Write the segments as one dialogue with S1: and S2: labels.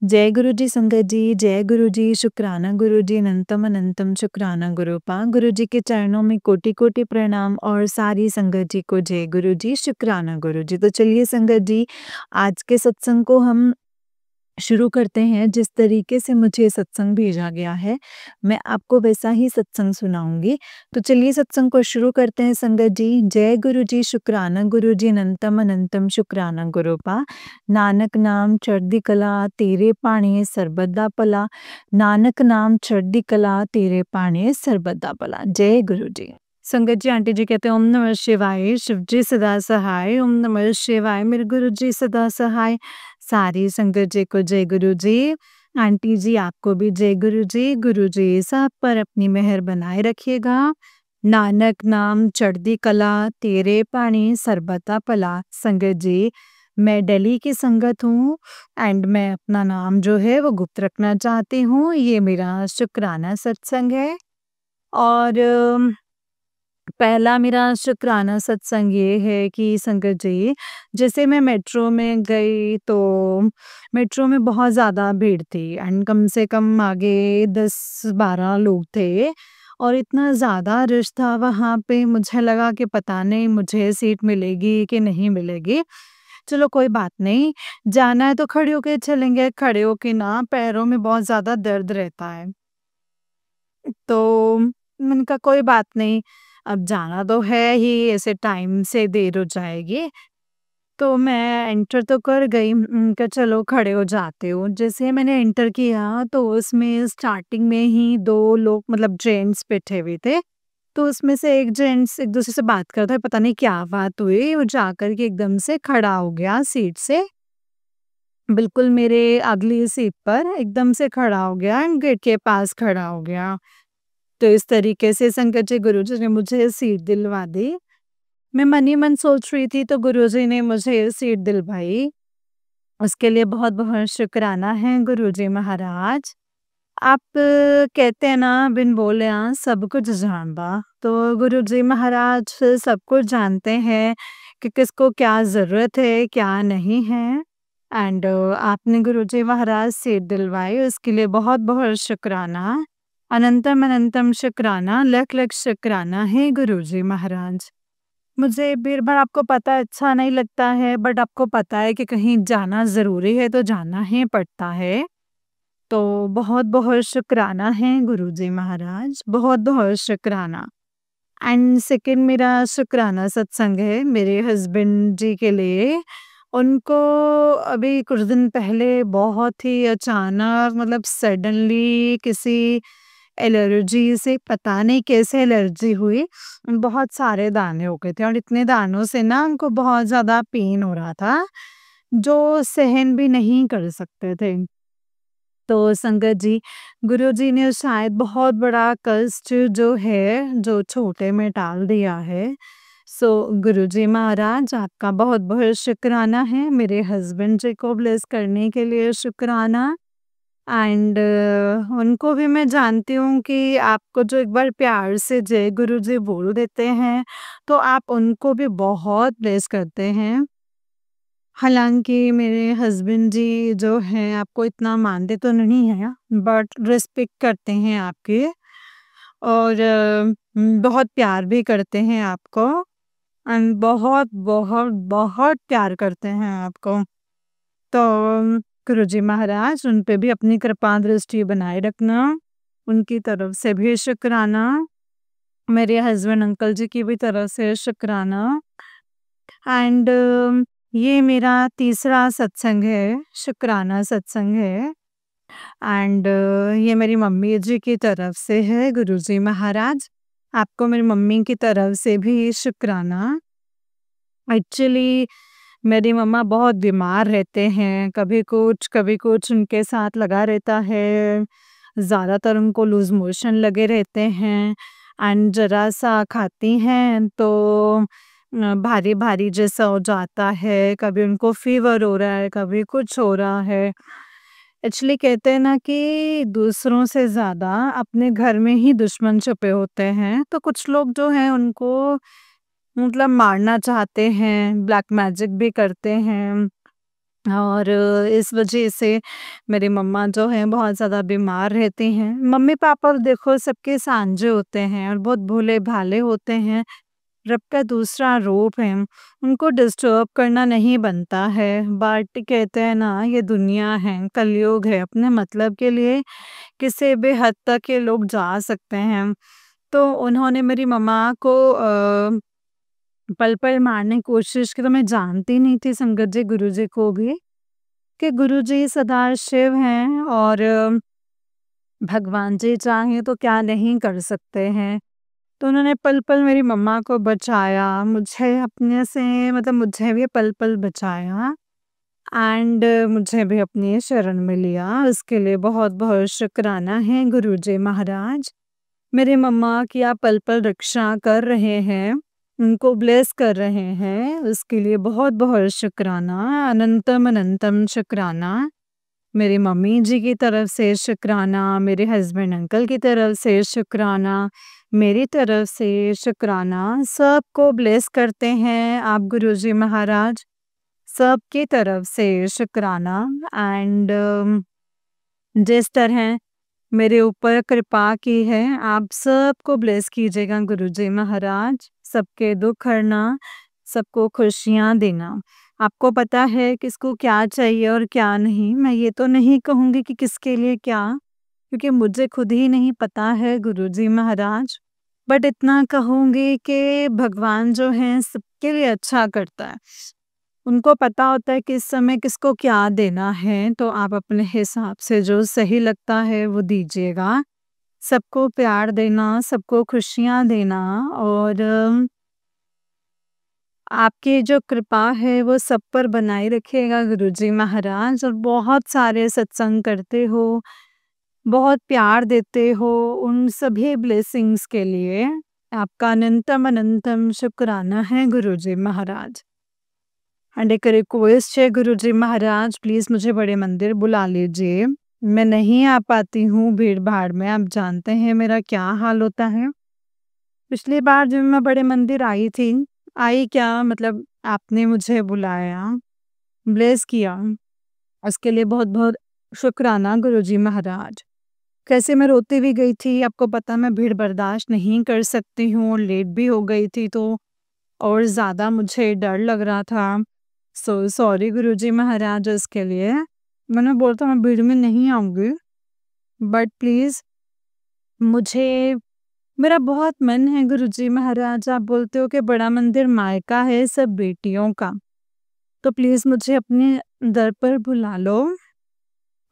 S1: जय गुरु जी संगत जी, जय गुरु जी, शुक्राना गुरु जी, अनंतम अनंतम शुक्राना गुरु पा। गुरु जी के चरणों में कोटि कोटि प्रणाम और सारी संगत जी को जय गुरु जी, शुक्राना गुरु जी। तो चलिए संगत जी, आज के सत्संग को हम शुरू करते हैं। जिस तरीके से मुझे सत्संग भेजा गया है, मैं आपको वैसा ही सत्संग सुनाऊंगी। तो चलिए सत्संग को शुरू करते हैं संगत जी। जय गुरु जी, शुक्राना गुरु जी, अनंतम अनंतम शुक्राना गुरु पा। नानक नाम चढ़दी कला, तेरे पाणी सरबत दा भला। नानक नाम चढ़दी कला, तेरे पाणी सरबत दा भला। जय गुरु जी। संगत जी, आंटी जी कहते हैं ओम नमः शिवाय, शिव जी सदा सहाय। ओम नमः शिवाय, मेरे गुरु जी सदा सहाय। सारी संगत जी को जय गुरु जी। आंटी जी आपको भी जय गुरु जी। गुरु जी सब पर अपनी मेहर बनाए रखिएगा। नानक नाम चढ़दी कला, तेरे पाणी सरबता भला। संगत जी, मैं दिल्ली की संगत हूँ एंड मैं अपना नाम जो है वो गुप्त रखना चाहती हूँ। ये मेरा शुक्राना सत्संग है और पहला मेरा शुक्राना सत्संग ये है कि संगत जी, जैसे मैं मेट्रो में गई तो मेट्रो में बहुत ज़्यादा भीड़ थी एंड कम से कम आगे 10-12 लोग थे और इतना ज़्यादा रश था वहाँ पे, मुझे लगा कि पता नहीं मुझे सीट मिलेगी कि नहीं मिलेगी। चलो कोई बात नहीं, जाना है तो खड़े होके चलेंगे, खड़े होके ना पैरों में बहुत ज़्यादा दर्द रहता है। तो मैंने कहा कोई बात नहीं, अब जाना तो है ही, ऐसे टाइम से देर हो जाएगी। तो मैं एंटर तो कर गई, कहा चलो खड़े हो जाते हो। जैसे मैंने एंटर किया तो उसमें स्टार्टिंग में ही 2 लोग मतलब जेंट्स बैठे हुए थे। तो उसमें से एक जेंट्स एक दूसरे से बात कर रहा था, पता नहीं क्या बात हुई, वो जाकर के एकदम से खड़ा हो गया सीट से, बिल्कुल मेरे अगली सीट पर एकदम से खड़ा हो गया एंड गेट के पास खड़ा हो गया। तो इस तरीके से संकट जी गुरुजी ने मुझे सीट दिलवा दी। मैं मन ही मन सोच रही थी तो गुरुजी ने मुझे सीट दिलवाई। उसके लिए बहुत-बहुत शुक्राना है गुरुजी महाराज। आप कहते हैं ना बिन बोलिया सब कुछ जानबा। तो गुरुजी महाराज सब कुछ जानते हैं कि किसको क्या ज़रूरत है, क्या नहीं है। एंड आपने गुरुजी महाराज सीट दिलवाई उसके लिए बहुत-बहुत शुक्राना। अनंतम अनंतम शुक्राना, लख-लख शुक्राना है गुरुजी महाराज। मुझे भीड़-भाड़ आपको पता है अच्छा नहीं लगता है, बट आपको पता है कि कहीं जाना ज़रूरी है तो जाना ही पड़ता है। तो बहुत-बहुत शुक्राना है गुरुजी महाराज, बहुत-बहुत शुक्राना। एंड सेकंड मेरा शुक्राना सत्संग है मेरे हस्बैंड जी के लिए। उनको अभी कुछ दिन पहले बहुत ही अचानक मतलब सडनली किसी एलर्जी से पता नहीं कैसे एलर्जी हुई, बहुत सारे दाने हो गए थे और इतने दानों से ना उनको बहुत ज़्यादा पेन हो रहा था, जो सहन भी नहीं कर सकते थे। तो संगत जी, गुरुजी ने शायद बहुत बड़ा कष्ट जो है, जो छोटे में टाल दिया है। सो गुरुजी महाराज आपका बहुत-बहुत शुक्राना है, मेरे हस्बैंड जी को ब्लेस करने के लिए शुक्राना। एंड उनको भी मैं जानती हूँ कि आपको जो एक बार प्यार से जय गुरुजी बोल देते हैं, तो आप उनको भी बहुत ब्लेस करते हैं। हालाँकि मेरे हस्बैंड जी जो हैं आपको इतना मानते तो नहीं हैं, बट रिस्पेक्ट करते हैं आपकी और बहुत प्यार भी करते हैं आपको एंड बहुत, बहुत, बहुत प्यार करते हैं आपको। तो गुरुजी महाराज उन पे भी अपनी कृपा दृष्टि बनाए रखना, उनकी तरफ से भी शुक्राना, मेरे हस्बैंड अंकल जी की भी तरफ से शुक्राना। एंड ये मेरा तीसरा सत्संग है, शुक्राना सत्संग है। एंड ये मेरी मम्मी जी की तरफ से है गुरुजी महाराज, आपको मेरी मम्मी की तरफ से भी शुक्राना। एक्चुअली मेरी मम्मा बहुत बीमार रहते हैं, कभी कुछ उनके साथ लगा रहता है। ज़्यादातर उनको लूज़ मोशन लगे रहते हैं एंड ज़रा-सा खाती हैं तो भारी-भारी जैसा हो जाता है, कभी उनको फ़ीवर हो रहा है, कभी कुछ हो रहा है। एक्चुअली कहते हैं ना कि दूसरों से ज़्यादा अपने घर में ही दुश्मन छुपे होते हैं, तो कुछ लोग जो हैं उनको मतलब मारना चाहते हैं, ब्लैक मैजिक भी करते हैं। और इस वजह से मेरी मम्मा जो हैं बहुत ज़्यादा बीमार रहती हैं। मम्मी-पापा देखो सबके साँझे होते हैं और बहुत भोले-भाले होते हैं, रब का दूसरा रूप है, उनको डिस्टर्ब करना नहीं बनता है। बट कहते हैं ना ये दुनिया है, कलयुग है, अपने मतलब के लिए किसी भी हद तक ये लोग जा सकते हैं। तो उन्होंने मेरी मम्मा को पल-पल मारने की कोशिश की, तो मैं जानती नहीं थी संगत जी, गुरुजी को भी, कि गुरुजी सदाशिव हैं और भगवान जी चाहें तो क्या नहीं कर सकते हैं। तो उन्होंने पल-पल मेरी मम्मा को बचाया, मुझे अपने से मतलब मुझे भी पल-पल बचाया एंड मुझे भी अपनी शरण में लिया। उसके लिए बहुत-बहुत शुक्राना है गुरुजी महाराज। मेरी मम्मा की आप पल-पल रक्षा कर रहे हैं, उनको ब्लेस कर रहे हैं, उसके लिए बहुत-बहुत शुक्राना, अनंतम अनंतम शुक्राना। मेरी मम्मी जी की तरफ से शुक्राना, मेरे हस्बैंड अंकल की तरफ से शुक्राना, मेरी तरफ से शुक्राना। सबको ब्लेस करते हैं आप गुरुजी महाराज, सबकी तरफ से शुक्राना एंड जिस तरह मेरे ऊपर कृपा की है, आप सबको ब्लेस कीजिएगा गुरुजी महाराज। सबके दुःख हरना, सबको खुशियाँ देना। आपको पता है किसको क्या चाहिए और क्या नहीं। मैं ये तो नहीं कहूँगी कि किसके लिए क्या, क्योंकि मुझे खुद ही नहीं पता है गुरुजी महाराज। बट इतना कहूँगी कि भगवान जो हैं सबके लिए अच्छा करता है। उनको पता होता है किस समय किसको क्या देना है, तो आप अपने हिसाब से जो सही लगता है वो दीजिएगा। सबको प्यार देना, सबको खुशियाँ देना और आपकी जो कृपा है वो सब पर बनाए रखिएगा गुरुजी महाराज, और बहुत सारे सत्संग करते हो, बहुत प्यार देते हो, उन सभी ब्लेसिंग्स के लिए आपका अनंतम अनंतम शुक्राना है गुरुजी महाराज। एंड एक रिक्वेस्ट है गुरुजी महाराज, प्लीज़ मुझे बड़े मंदिर बुला लीजिए। मैं नहीं आ पाती हूँ भीड़-भाड़ में, आप जानते हैं मेरा क्या हाल होता है। पिछली बार जब मैं बड़े मंदिर आई थी, आई क्या मतलब आपने मुझे बुलाया, ब्लेस किया, उसके लिए बहुत-बहुत शुक्राना गुरुजी महाराज। कैसे मैं रोती भी गई थी, आपको पता मैं भीड़ बर्दाश्त नहीं कर सकती हूँ, लेट भी हो गई थी तो और ज़्यादा मुझे डर लग रहा था। सो सॉरी गुरुजी महाराज इसके लिए। मैंने बोला था मैं भीड़ में नहीं आऊँगी, बट प्लीज़ मुझे मेरा बहुत मन है गुरुजी महाराज, आप बोलते हो कि बड़ा मंदिर मायका है सब बेटियों का, तो प्लीज़ मुझे अपने दर पर बुला लो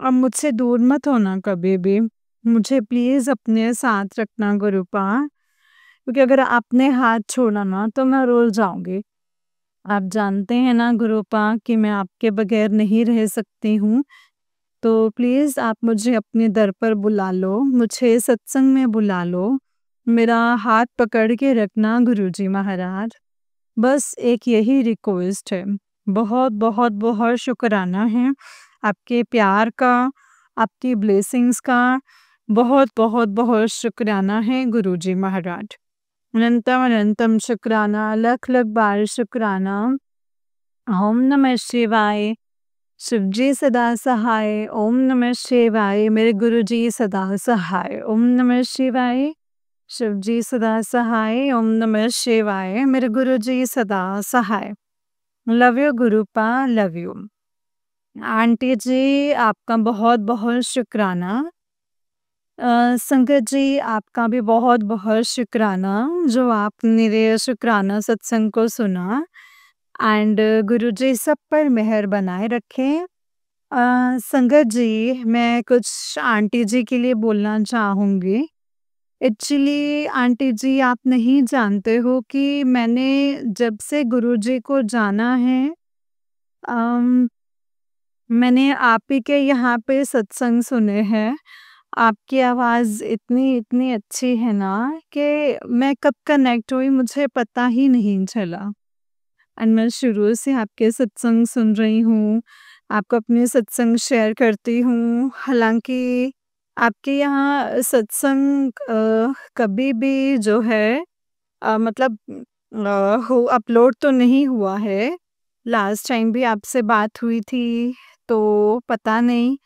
S1: और मुझसे दूर मत होना कभी भी। मुझे प्लीज़ अपने साथ रखना गुरुपा, क्योंकि अगर आपने हाथ छोड़ा ना तो मैं रुल जाऊँगी। आप जानते हैं ना गुरुपा कि मैं आपके बगैर नहीं रह सकती हूँ, तो प्लीज़ आप मुझे अपने दर पर बुला लो, मुझे सत्संग में बुला लो, मेरा हाथ पकड़ के रखना गुरुजी महाराज। बस एक यही रिक्वेस्ट है। बहुत बहुत बहुत शुक्राना है आपके प्यार का, आपकी ब्लेसिंग्स का, बहुत बहुत बहुत शुक्राना है गुरुजी महाराज। अनंतम अनंतम शुक्राना, लख लख बार शुक्राना। ओम नमः शिवाय। शिवजी सदा सहाय। ओम नमः शिवाय। मेरे गुरुजी सदा सहाय। ओम नमः शिवाय। शिवजी सदा सहाय। ओम नमः शिवाय। मेरे गुरुजी सदा सहाय। लव यू गुरुपा, लव यू। आंटी जी आपका बहुत बहुत शुक्राना। संगत जी आपका भी बहुत बहुत शुक्राना जो आपने मेरे शुक्राना सत्संग को सुना एंड गुरुजी सब पर मेहर बनाए रखें। संगत जी मैं कुछ आंटी जी के लिए बोलना चाहूँगी। एक्चुअली आंटी जी आप नहीं जानते हो कि मैंने जब से गुरुजी को जाना है, अम, मैंने आप ही के यहाँ पे सत्संग सुने हैं। आपकी आवाज़ इतनी इतनी अच्छी है ना कि मैं कब कनेक्ट हुई मुझे पता ही नहीं चला। एंड मैं शुरू से आपके सत्संग सुन रही हूँ, आपको अपने सत्संग शेयर करती हूँ। हालाँकि आपके यहाँ सत्संग कभी भी जो है मतलब हो अपलोड तो नहीं हुआ है, लास्ट टाइम भी आपसे बात हुई थी, तो पता नहीं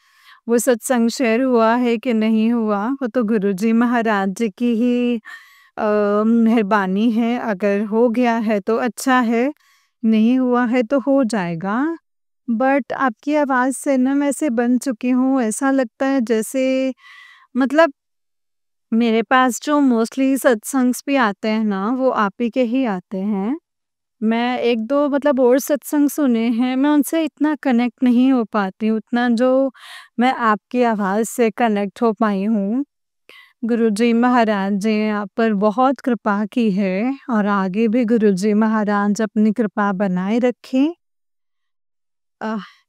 S1: वो सत्संग शेयर हुआ है कि नहीं हुआ, वो तो गुरुजी महाराज जी की ही मेहरबानी है, अगर हो गया है तो अच्छा है, नहीं हुआ है तो हो जाएगा। बट आपकी आवाज़ से ना मैं ऐसे बन चुकी हूँ, ऐसा लगता है जैसे मतलब मेरे पास जो मोस्टली सत्संग्स भी आते हैं ना, वो आप ही के ही आते हैं। मैं 1-2 मतलब और सत्संग सुने हैं, मैं उनसे इतना कनेक्ट नहीं हो पाती हूँ, उतना जो मैं आपकी आवाज़ से कनेक्ट हो पाई हूँ। गुरुजी महाराज जी ने आप पर बहुत कृपा की है और आगे भी गुरुजी महाराज अपनी कृपा बनाए रखें।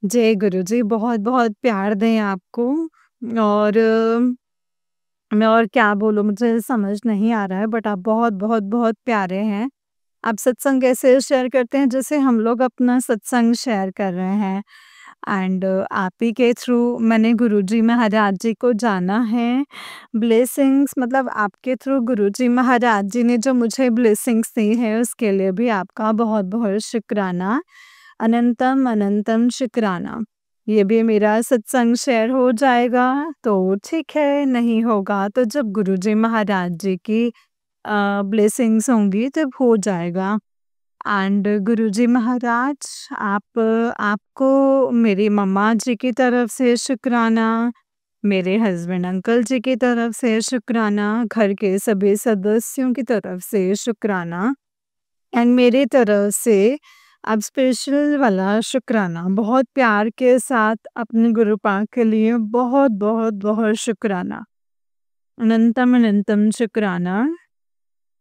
S1: जय गुरुजी, बहुत-बहुत प्यार दें आपको और मैं और क्या बोलूँ मुझे समझ नहीं आ रहा है बट आप बहुत प्यारे हैं। आप सत्संग ऐसे शेयर करते हैं जैसे हम लोग अपना सत्संग शेयर कर रहे हैं एंड आप ही के थ्रू मैंने गुरुजी महाराज जी को जाना है। ब्लेसिंग्स मतलब आपके थ्रू गुरुजी महाराज जी ने जो मुझे ब्लेसिंग्स दी है उसके लिए भी आपका बहुत-बहुत शुक्राना। अनंतम अनंतम शुक्राना। ये भी मेरा सत्संग शेयर हो जाएगा तो ठीक है, नहीं होगा तो जब गुरुजी महाराज जी की ब्लेसिंग्स होंगी तब हो जाएगा। एंड गुरुजी महाराज आप आपको मेरी मम्मा जी की तरफ से शुक्राना, मेरे हस्बैंड अंकल जी की तरफ से शुक्राना, घर के सभी सदस्यों की तरफ से शुक्राना एंड मेरी तरफ से आप स्पेशल वाला शुक्राना बहुत प्यार के साथ अपने गुरु पाक के लिए बहुत शुक्राना। अनंतम अनंतम शुक्राना।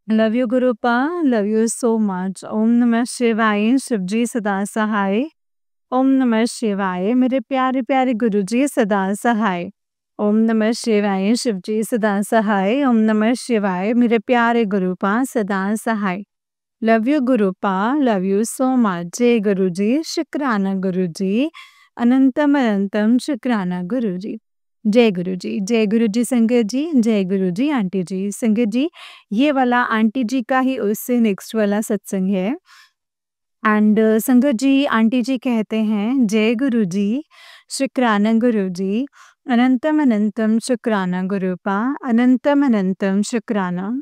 S1: लव यू गुरुपा, लव यू सो मच। ओम नमः शिवाय, शिवजी सदा सहाय। ओम नमः शिवाय, मेरे प्यारे प्यारे गुरुजी सदा सहाय। ओम नमः शिवाय, शिवजी सदा सहाय। ओम नमः शिवाय, मेरे प्यारे गुरुपा सदा सहाय। लव यू गुरुपा, लव यू सो मच। जय गुरुजी, शुक्राना गुरुजी। अनंतम अनंतम शुक्राना गुरुजी। जय गुरुजी संगत जी, जय गुरुजी आंटी जी। संगत जी, ये वाला आंटी जी का ही उससे नेक्स्ट वाला सत्संग है एंड संगत जी आंटी जी कहते हैं जय गुरुजी, शुक्राना गुरुजी, अनंतम अनंतम शुक्राना गुरुपा, अनंतम अनंतम शुक्राना।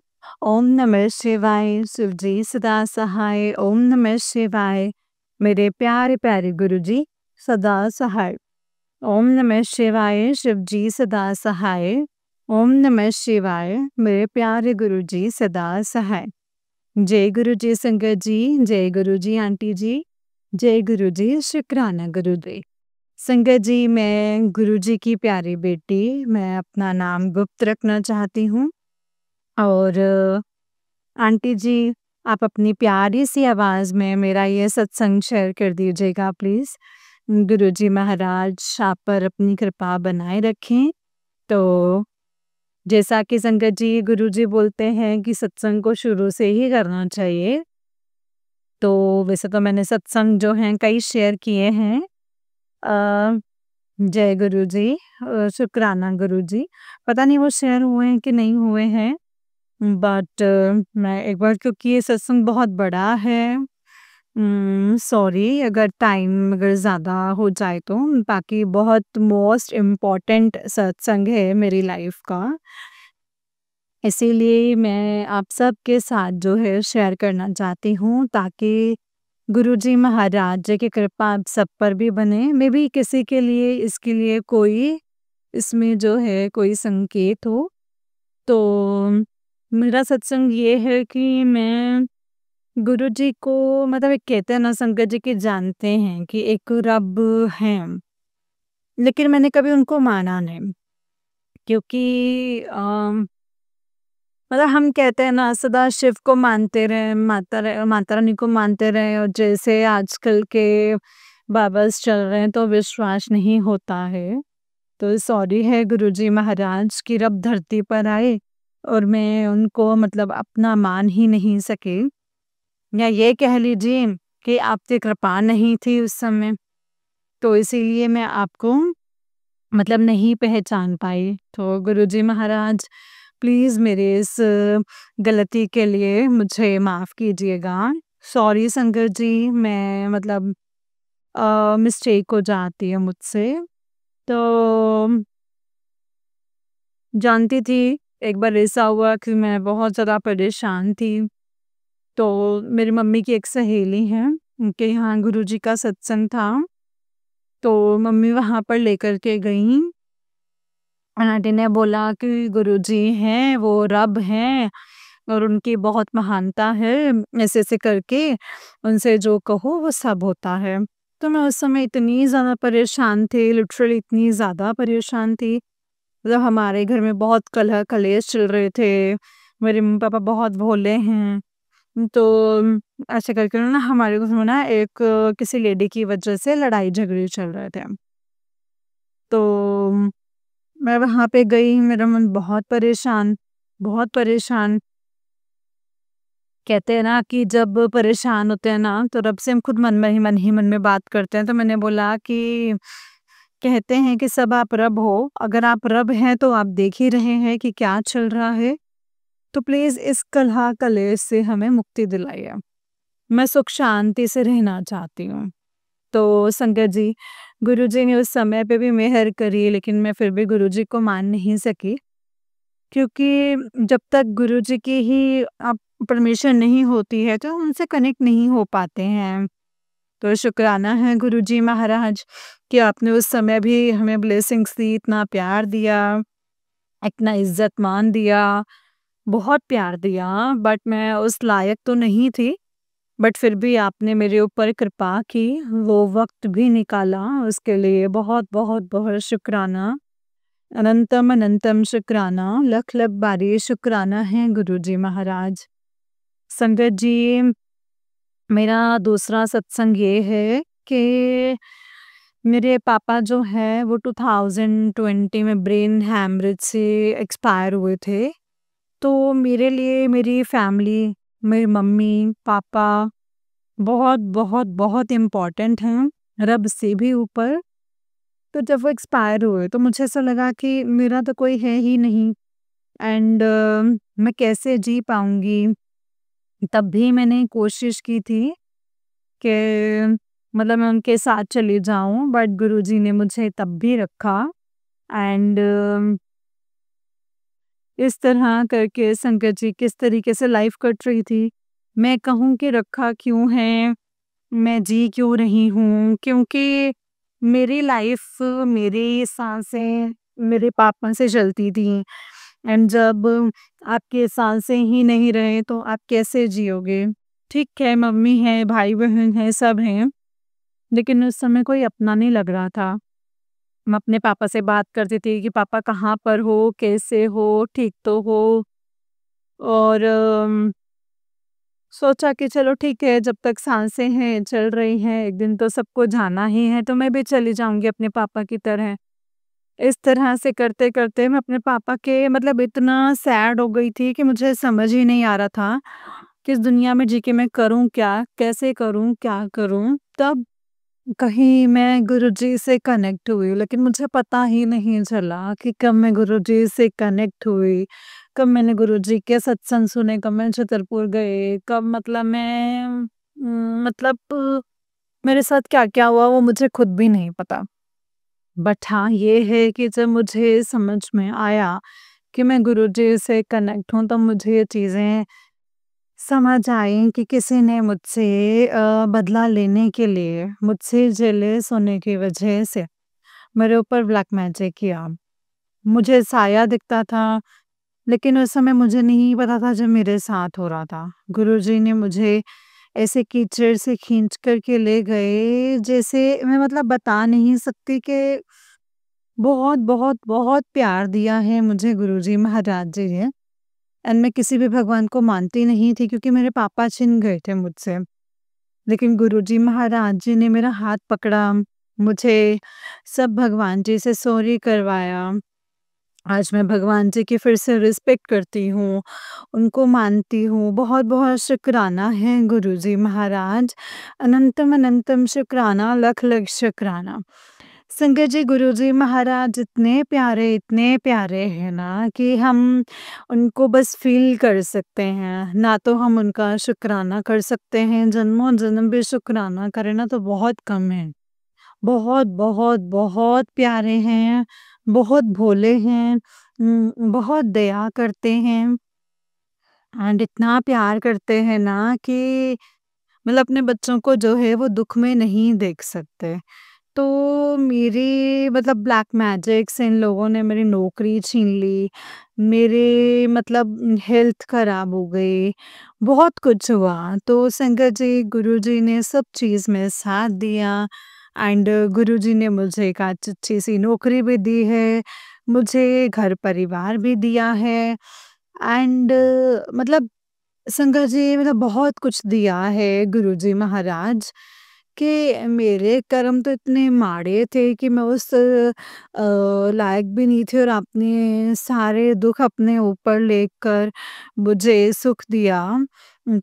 S1: ओम नमः शिवाय, शिवजी सदा सहाय। ओम नमः शिवाय, मेरे प्यारे प्यारे गुरुजी सदा सहाय। ओम नमः शिवाय, शिवजी सदा सहाय। ओम नमः शिवाय, मेरे प्यारे गुरुजी सदा सहाय। जय गुरुजी संगत जी, जय गुरुजी आंटी जी, जय गुरुजी शुक्राना गुरुजी। संगत जी, मैं गुरुजी की प्यारी बेटी, मैं अपना नाम गुप्त रखना चाहती हूँ और आंटी जी, आप अपनी प्यारी सी आवाज़ में मेरा ये सत्संग शेयर कर दीजिएगा प्लीज़। गुरुजी महाराज आप पर अपनी कृपा बनाए रखें। तो जैसा कि संगत जी गुरुजी बोलते हैं कि सत्संग को शुरू से ही करना चाहिए। तो वैसे तो मैंने सत्संग जो हैं कई शेयर किए हैं। अ, जय गुरुजी, शुक्राना गुरुजी। पता नहीं वो शेयर हुए हैं कि नहीं हुए हैं। बट मैं एक बार क्योंकि ये सत्संग बहुत बड़ा है, सॉरी अगर टाइम अगर ज़्यादा हो जाए तो, बाकी बहुत मोस्ट इम्पोर्टेंट सत्संग है मेरी लाइफ का। इसीलिए मैं आप सबके साथ जो है शेयर करना चाहती हूँ ताकि गुरुजी महाराज जी की कृपा आप सब पर भी बने। मे बी किसी के लिए इसके लिए कोई इसमें जो है कोई संकेत हो। तो मेरा सत्संग ये है कि मैं गुरुजी को मतलब एक कहते हैं ना संगत जी की जानते हैं कि एक रब हैं, लेकिन मैंने कभी उनको माना नहीं क्योंकि मतलब हम कहते हैं ना सदा शिव को मानते रहे, माता रानी को मानते रहे और जैसे आजकल के बाबास चल रहे हैं तो विश्वास नहीं होता है। तो सॉरी है गुरुजी महाराज कि रब धरती पर आए और मैं उनको मतलब अपना मान ही नहीं सके, या ये कह लीजिए कि आपकी कृपा नहीं थी उस समय, तो इसीलिए मैं आपको मतलब नहीं पहचान पाई। तो गुरुजी महाराज प्लीज़ मेरे इस गलती के लिए मुझे माफ़ कीजिएगा। सॉरी संगत जी, मैं मतलब मिस्टेक हो जाती है मुझसे। तो जानती थी, एक बार ऐसा हुआ कि मैं बहुत ज़्यादा परेशान थी, तो मेरी मम्मी की एक सहेली हैं, उनके यहाँ गुरुजी का सत्संग था, तो मम्मी वहाँ पर लेकर के गईं। आंटी ने बोला कि गुरुजी हैं, वो रब हैं और उनकी बहुत महानता है, ऐसे-ऐसे करके उनसे जो कहो वो सब होता है। तो मैं उस समय इतनी ज़्यादा परेशान थी, लिटरली इतनी ज़्यादा परेशान थी, मतलब हमारे घर में बहुत कलह कलेश चल रहे थे, मेरे मम्मी-पापा बहुत भोले हैं। तो ऐसे करके ना हमारे घर में ना एक किसी लेडी की वजह से लड़ाई झगड़े चल रहे थे। तो मैं वहाँ पे गई, मेरा मन बहुत परेशान। कहते हैं ना कि जब परेशान होते हैं ना, तो रब से हम खुद मन में बात करते हैं। तो मैंने बोला कि कहते हैं कि सब आप रब हो, अगर आप रब हैं तो आप देख ही रहे हैं कि क्या चल रहा है, तो प्लीज़ इस कलह कलेश से हमें मुक्ति दिलाइए। मैं सुख शांति से रहना चाहती हूँ। तो संगत जी, गुरुजी ने उस समय पे भी मेहर करी, लेकिन मैं फिर भी गुरुजी को मान नहीं सकी, क्योंकि जब तक गुरुजी की ही आप परमिशन नहीं होती है, तो हम उनसे कनेक्ट नहीं हो पाते हैं। तो शुक्राना है गुरुजी महाराज कि आपने उस समय भी हमें ब्लेसिंग्स दी, इतना प्यार दिया, इतना इज़्ज़त-मान दिया, बहुत प्यार दिया, बट मैं उस लायक तो नहीं थी। बट फिर भी आपने मेरे ऊपर कृपा की, वो वक़्त भी निकाला, उसके लिए बहुत-बहुत बहुत शुक्राना। अनंतम अनंतम शुक्राना, लख-लख बारी शुक्राना है गुरुजी महाराज। संगत जी, मेरा दूसरा सत्संग ये है कि मेरे पापा जो हैं वो 2020 में ब्रेन हैमरेज से एक्सपायर हुए थे। तो मेरे लिए मेरी फैमिली, मेरी मम्मी, पापा बहुत, बहुत, बहुत इम्पोर्टेंट हैं, रब से भी ऊपर। तो जब वो एक्सपायर हुए तो मुझे ऐसा लगा कि मेरा तो कोई है ही नहीं, एंड मैं कैसे जी पाऊँगी? तब भी मैंने कोशिश की थी कि मतलब मैं उनके साथ चली जाऊँ, बट गुरुजी ने मुझे तब भी रखा, एंड इस तरह करके संगत जी किस तरीके से लाइफ कट रही थी। मैं कहूँ कि रखा क्यों है, मैं जी क्यों रही हूँ, क्योंकि मेरी लाइफ, मेरी साँसें मेरे पापा से चलती थी, एंड जब आपके साँसें ही नहीं रहे तो आप कैसे जियोगे? ठीक है, मम्मी है, भाई-बहन हैं, सब हैं, लेकिन उस समय कोई अपना नहीं लग रहा था। मैं अपने पापा से बात करती थी कि पापा कहाँ पर हो? कैसे हो? ठीक तो हो? और सोचा कि चलो ठीक है, जब तक साँसें हैं, चल रही हैं, एक दिन तो सबको जाना ही है, तो मैं भी चली जाऊँगी अपने पापा की तरह। इस तरह से करते-करते मैं अपने पापा के मतलब इतना सैड हो गई थी कि मुझे समझ ही नहीं आ रहा था कि इस दुनिया में जी के मैं करूँ क्या? कैसे करूँ? क्या करूँ? तब कहीं मैं गुरुजी से कनेक्ट हुई, लेकिन मुझे पता ही नहीं चला कि कब मैं गुरुजी से कनेक्ट हुई, कब मैंने गुरुजी के सत्संग सुने, कब मैं छतरपुर गए, कब मतलब मैं मेरे साथ क्या-क्या हुआ वो मुझे खुद भी नहीं पता। बट हाँ, ये है कि जब मुझे समझ में आया कि मैं गुरुजी से कनेक्ट हूँ, तब मुझे ये चीज़ें समझ आई कि किसी ने मुझसे बदला लेने के लिए, मुझसे जेलस होने की वजह से मेरे ऊपर ब्लैक मैजिक किया। मुझे साया दिखता था, लेकिन उस समय मुझे नहीं पता था जो मेरे साथ हो रहा था। गुरुजी ने मुझे ऐसे कीचड़ से खींच कर के ले गए, जैसे मैं मतलब बता नहीं सकती कि बहुत, बहुत, बहुत प्यार दिया है मुझे गुरुजी महाराज जी ने। एंड मैं किसी भी भगवान को मानती नहीं थी, क्योंकि मेरे पापा छिन गए थे मुझसे। लेकिन गुरुजी महाराज जी ने मेरा हाथ पकड़ा, मुझे सब भगवान जी से सॉरी करवाया। आज मैं भगवान जी की फिर से रिस्पेक्ट करती हूँ, उनको मानती हूँ। बहुत-बहुत शुक्राना है गुरुजी महाराज। अनंतम अनंतम शुक्राना, लख-लख शुक्राना। संगत जी, गुरुजी महाराज इतने प्यारे हैं ना कि हम उनको बस फ़ील कर सकते हैं, ना तो हम उनका शुक्राना कर सकते हैं, जन्मों-जन्म भी शुक्राना करें ना तो बहुत कम है। बहुत, बहुत, बहुत प्यारे हैं, बहुत भोले हैं, बहुत दया करते हैं एंड इतना प्यार करते हैं ना कि मतलब अपने बच्चों को जो है वो दुःख में नहीं देख सकते। तो मेरी मतलब ब्लैक मैजिक से इन लोगों ने मेरी नौकरी छीन ली, मेरे मतलब हेल्थ खराब हो गई, बहुत कुछ हुआ। तो संगत जी, गुरुजी ने सब चीज़ में साथ दिया एंड गुरुजी ने मुझे एक आज अच्छी-सी नौकरी भी दी है, मुझे घर-परिवार भी दिया है एंड मतलब संगत जी मतलब बहुत कुछ दिया है गुरुजी महाराज कि मेरे कर्म तो इतने माड़े थे कि मैं उस लायक भी नहीं थी और आपने सारे दुख अपने ऊपर लेकर मुझे सुख दिया।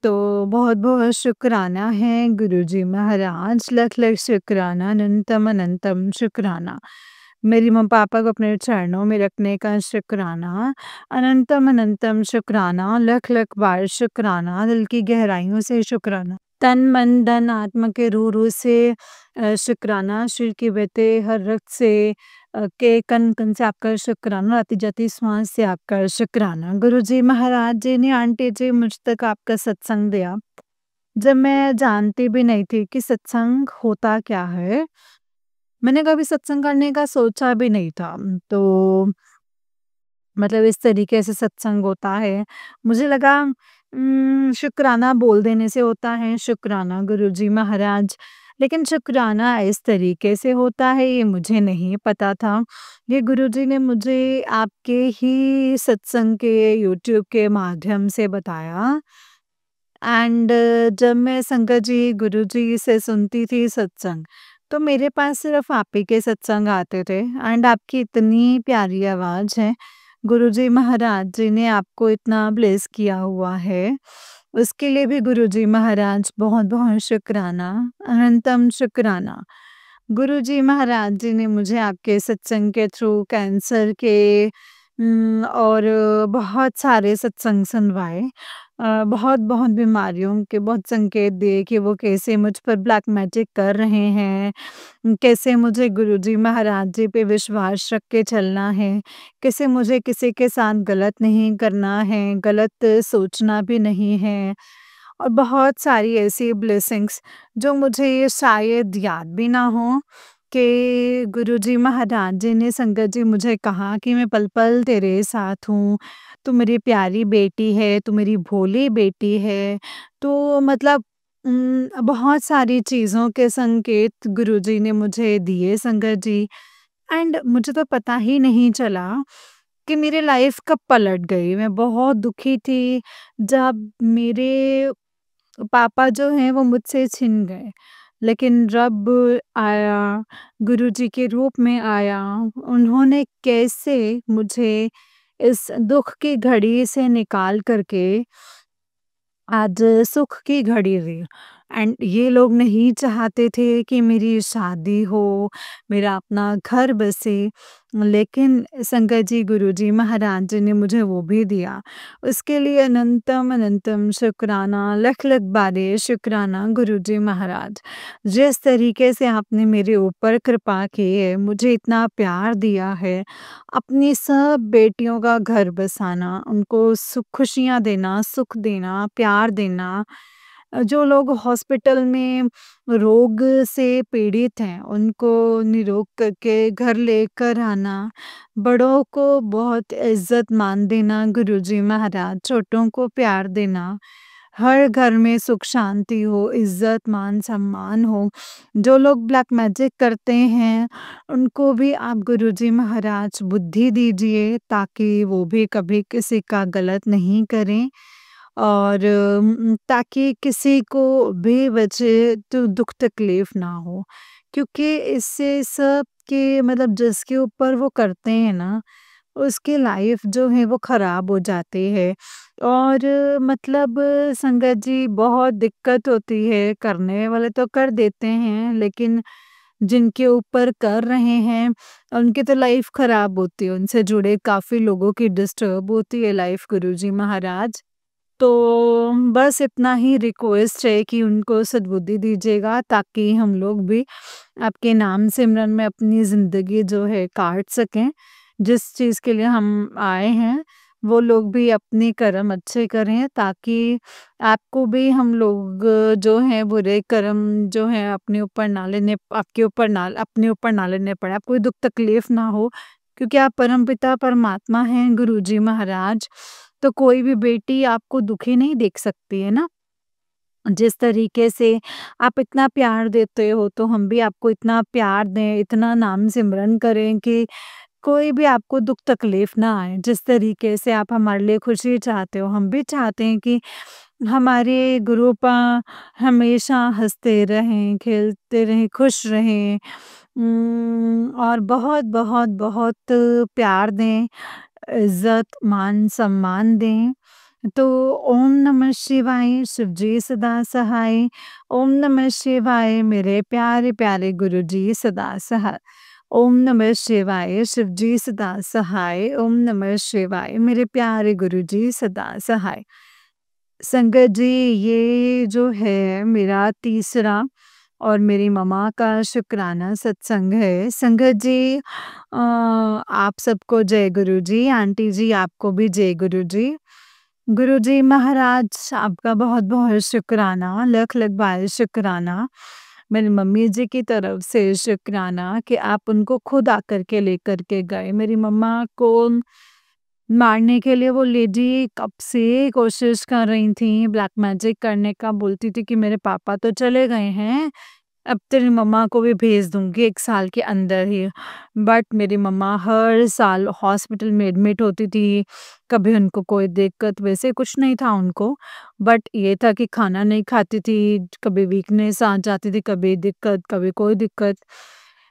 S1: तो बहुत-बहुत शुक्राना है गुरुजी महाराज, लख-लख शुक्राना, अनंतम अनंतम शुक्राना। मेरी मम्मी-पापा को अपने चरणों में रखने का शुक्राना, अनंतम अनंतम शुक्राना, लख-लख बार शुक्राना, दिल की गहराइयों से शुक्राना। तन, मन, धन, आत्मा के रूह-रूह से शुक्राना, शरीर के बहते हर रग से के कण-कण से आपका शुक्राना, आती-जाती श्वास से आपका शुक्राना। गुरुजी महाराज जी ने आंटी जी मुझ तक आपका सत्संग दिया, जब मैं जानती भी नहीं थी कि सत्संग होता क्या है। मैंने कभी सत्संग करने का सोचा भी नहीं था। तो मतलब इस तरीके से सत्संग होता है। मुझे लगा शुक्राना बोल देने से होता है, शुक्राना गुरुजी महाराज। लेकिन शुक्राना इस तरीके से होता है ये मुझे नहीं पता था। ये गुरुजी ने मुझे आपके ही सत्संग के यूट्यूब के माध्यम से बताया एंड जब मैं संगत जी, गुरुजी से सुनती थी सत्संग, तो मेरे पास सिर्फ़ आप ही के सत्संग आते थे एंड आपकी इतनी प्यारी आवाज़ है। गुरुजी महाराज जी ने आपको इतना ब्लेस किया हुआ है, उसके लिए भी गुरुजी महाराज बहुत-बहुत शुक्राना, अनंतम शुक्राना। गुरुजी महाराज जी ने मुझे आपके सत्संग के थ्रू कैंसर के और बहुत सारे सत्संग सुनवाए। बहुत-बहुत बीमारियों के बहुत संकेत दिए कि वो कैसे मुझ पर ब्लैक मैजिक कर रहे हैं, कैसे मुझे गुरुजी महाराज जी पे विश्वास रख के चलना है, कैसे मुझे किसी के साथ गलत नहीं करना है, गलत सोचना भी नहीं है और बहुत सारी ऐसी ब्लेसिंग्स जो मुझे ये शायद याद भी ना हो कि गुरुजी महाराज जी ने संगत जी मुझे कहा कि मैं पल-पल तेरे साथ हूँ, तू मेरी प्यारी बेटी है, तू मेरी भोली बेटी है। तो मतलब बहुत सारी चीज़ों के संकेत गुरुजी ने मुझे दिए संगत जी एंड मुझे तो पता ही नहीं चला कि मेरी लाइफ कब पलट गई। मैं बहुत दुखी थी जब मेरे पापा जो हैं वो मुझसे छिन गए। लेकिन रब आया, गुरुजी के रूप में आया, उन्होंने कैसे मुझे इस दुःख की घड़ी से निकाल कर के आज सुख की घड़ी री एंड ये लोग नहीं चाहते थे कि मेरी शादी हो, मेरा अपना घर बसे, लेकिन संगत जी, गुरुजी महाराज जी ने मुझे वो भी दिया। उसके लिए अनंतम अनंतम शुक्राना, लख-लख बारे शुक्राना गुरुजी महाराज। जिस तरीके से आपने मेरे ऊपर कृपा की है, मुझे इतना प्यार दिया है, अपनी सब बेटियों का घर बसाना, उनको सुख खुशियाँ देना, सुख देना, प्यार देना। जो लोग हॉस्पिटल में रोग से पीड़ित हैं, उनको निरोग करके घर लेकर आना, बड़ों को बहुत इज़्ज़त-मान देना गुरुजी महाराज, छोटों को प्यार देना, हर घर में सुख शांति हो, इज़्ज़त, मान-सम्मान हो। जो लोग ब्लैक मैजिक करते हैं, उनको भी आप गुरुजी महाराज बुद्धि दीजिए ताकि वो भी कभी किसी का गलत नहीं करें और ताकि किसी को बेवजह तो दुःख तकलीफ़ ना हो। क्योंकि इससे सब के मतलब जिसके ऊपर वो करते हैं ना, उसकी लाइफ़ जो है वो ख़राब हो जाती है और मतलब संगत जी बहुत दिक्कत होती है, करने वाले तो कर देते हैं, लेकिन जिनके ऊपर कर रहे हैं, उनकी तो लाइफ़ ख़राब होती है, उनसे जुड़े काफ़ी लोगों की डिस्टर्ब होती है लाइफ़ गुरुजी महाराज। तो बस इतना ही रिक्वेस्ट है कि उनको सद्बुद्धि दीजिएगा ताकि हम लोग भी आपके नाम सिमरन में अपनी ज़िंदगी जो है काट सकें। जिस चीज़ के लिए हम आए हैं, वो लोग भी अपने कर्म अच्छे करें ताकि आपको भी हम लोग जो हैं बुरे कर्म जो हैं अपने ऊपर ना लेने पड़े, आपको कोई दुःख तकलीफ़ ना हो, क्योंकि आप परमपिता परमात्मा हैं, गुरुजी महाराज, तो कोई भी बेटी आपको दुखी नहीं देख सकती है ना। जिस तरीके से आप इतना प्यार देते हो, तो हम भी आपको इतना प्यार दें, इतना नाम सिमरन करें कि कोई भी आपको दुःख तकलीफ़ ना आए। जिस तरीके से आप हमारे लिए खुशी चाहते हो, हम भी चाहते हैं कि हमारे गुरुपा हमेशा हँसते रहें, खेलते रहें, खुश रहें, और बहुत-बहुत बहुत प्यार दें, इज़्ज़त, मान-सम्मान दें। तो ओम नमः शिवाय, शिवजी सदा सहाय। ओम नमः शिवाय, मेरे प्यारे-प्यारे गुरुजी सदा सहाय। ओम नमः शिवाय, शिवजी सदा सहाय। ओम नमः शिवाय, मेरे प्यारे गुरुजी सदा सहाय। संगत जी, ये जो है मेरा तीसरा और मेरी मम्मा का शुक्राना सत्संग है। संगत जी, आप सबको जय गुरु जी, आंटी जी आपको भी जय गुरु जी। गुरु जी महाराज आपका बहुत-बहुत शुक्राना, लख-लख बार शुक्राना। मेरी मम्मी जी की तरफ से शुक्राना कि आप उनको खुद आकर के लेकर के गए। मेरी मम्मा को मारने के लिए वो लेडी कब से कोशिश कर रही थी, ब्लैक मैजिक करने का, बोलती थी कि मेरे पापा तो चले गए हैं, अब तेरी मम्मा को भी भेज दूँगी 1 साल के अंदर ही। बट मेरी मम्मा हर साल हॉस्पिटल में एडमिट होती थी, कभी उनको कोई दिक्कत वैसे कुछ नहीं था उनको, बट ये था कि खाना नहीं खाती थी, कभी वीकनेस आ जाती थी, कभी दिक्कत, कभी कोई दिक्कत।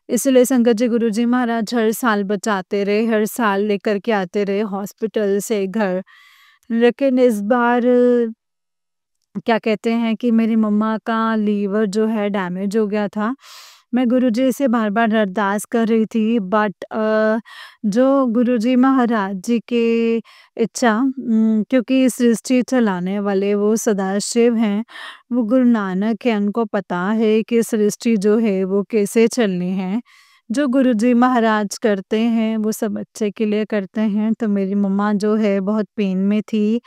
S1: इसलिए संगत जी गुरुजी महाराज हर साल बचाते रहे, हर साल लेकर के आते रहे हॉस्पिटल से घर। लेकिन इस बार क्या कहते हैं कि मेरी मम्मा का लीवर जो है डैमेज हो गया था। मैं गुरुजी से बार-बार अरदास कर रही थी, बट जो गुरुजी महाराज जी की इच्छा, क्योंकि सृष्टि चलाने वाले वो सदाशिव हैं, वो गुरु नानक हैं, उनको पता है कि सृष्टि जो है वो कैसे चलनी है। जो गुरुजी महाराज करते हैं वो सब अच्छे के लिए करते हैं। तो मेरी मम्मा जो है बहुत पेन में थी,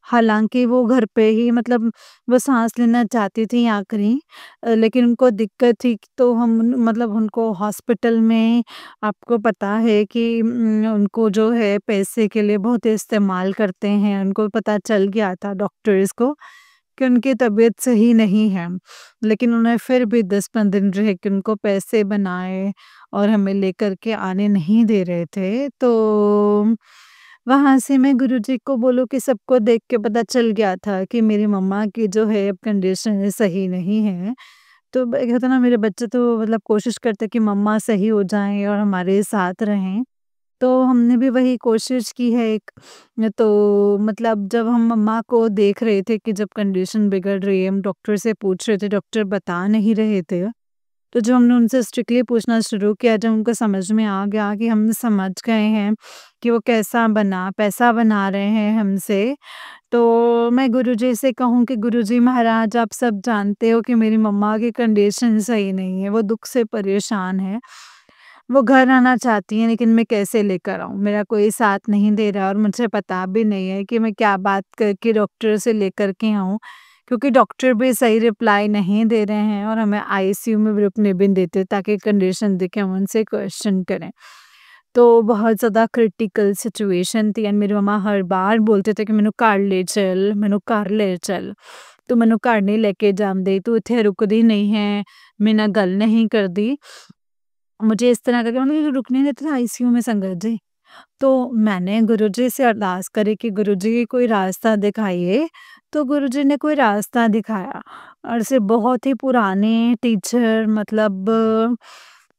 S1: हालाँकि वो घर पे ही मतलब वो साँस लेना चाहती थी आखिरी, लेकिन उनको दिक्कत थी, तो हम मतलब उनको हॉस्पिटल में, आपको पता है कि उनको जो है पैसे के लिए बहुत इस्तेमाल करते हैं। उनको पता चल गया था डॉक्टर्स को कि उनकी तबीयत सही नहीं है, लेकिन उन्होंने फिर भी 10-15 दिन रह के उनको पैसे बनाए और हमें लेकर के आने नहीं दे रहे थे। तो वहाँ से मैं गुरुजी को बोलूँ कि सबको देख के पता चल गया था कि मेरी मम्मा की जो है अब कंडीशन सही नहीं है। तो कहते ना, मेरे बच्चे तो मतलब कोशिश करते कि मम्मा सही हो जाएँ और हमारे साथ रहें। तो हमने भी वही कोशिश की है एक। तो मतलब जब हम मम्मा को देख रहे थे कि जब कंडीशन बिगड़ रही है, हम डॉक्टर से पूछ रहे थे, डॉक्टर बता नहीं रहे थे। तो जब हमने उनसे स्ट्रिक्टली पूछना शुरू किया, जब उनको समझ में आ गया कि हम समझ गए हैं कि वो पैसा बना रहे हैं हमसे, तो मैं गुरुजी से कहूँ कि गुरुजी महाराज, आप सब जानते हो कि मेरी मम्मा की कंडीशन सही नहीं है, वो दुःख से परेशान है। वो घर आना चाहती हैं, लेकिन मैं कैसे लेकर आऊँ? मेरा कोई साथ नहीं दे रहा और मुझे पता भी नहीं है कि मैं क्या बात करके डॉक्टर से लेकर के आऊँ, क्योंकि डॉक्टर भी सही रिप्लाई नहीं दे रहे हैं और हमें आईसीयू में भी रुकने भी नहीं देते ताकि कंडीशन देख के हम उनसे क्वेश्चन करें। तो बहुत ज़्यादा क्रिटिकल सिचुएशन थी एंड मेरी मम्मा हर बार बोलते थे कि मैनू घर ले चल, मैनू घर ले चल। तू मैनू घर नहीं लेके जांदे, तू इत्थे रुकदी नहीं है, मेरे नाल गल नहीं करदी। मुझे इस तरह करके मतलब रुकने नहीं देते थे आईसीयू में संगत जी। तो मैंने गुरुजी से अरदास करी कि गुरुजी कोई रास्ता दिखाइए, तो गुरुजी ने कोई रास्ता दिखाया और से बहुत ही पुराने टीचर, मतलब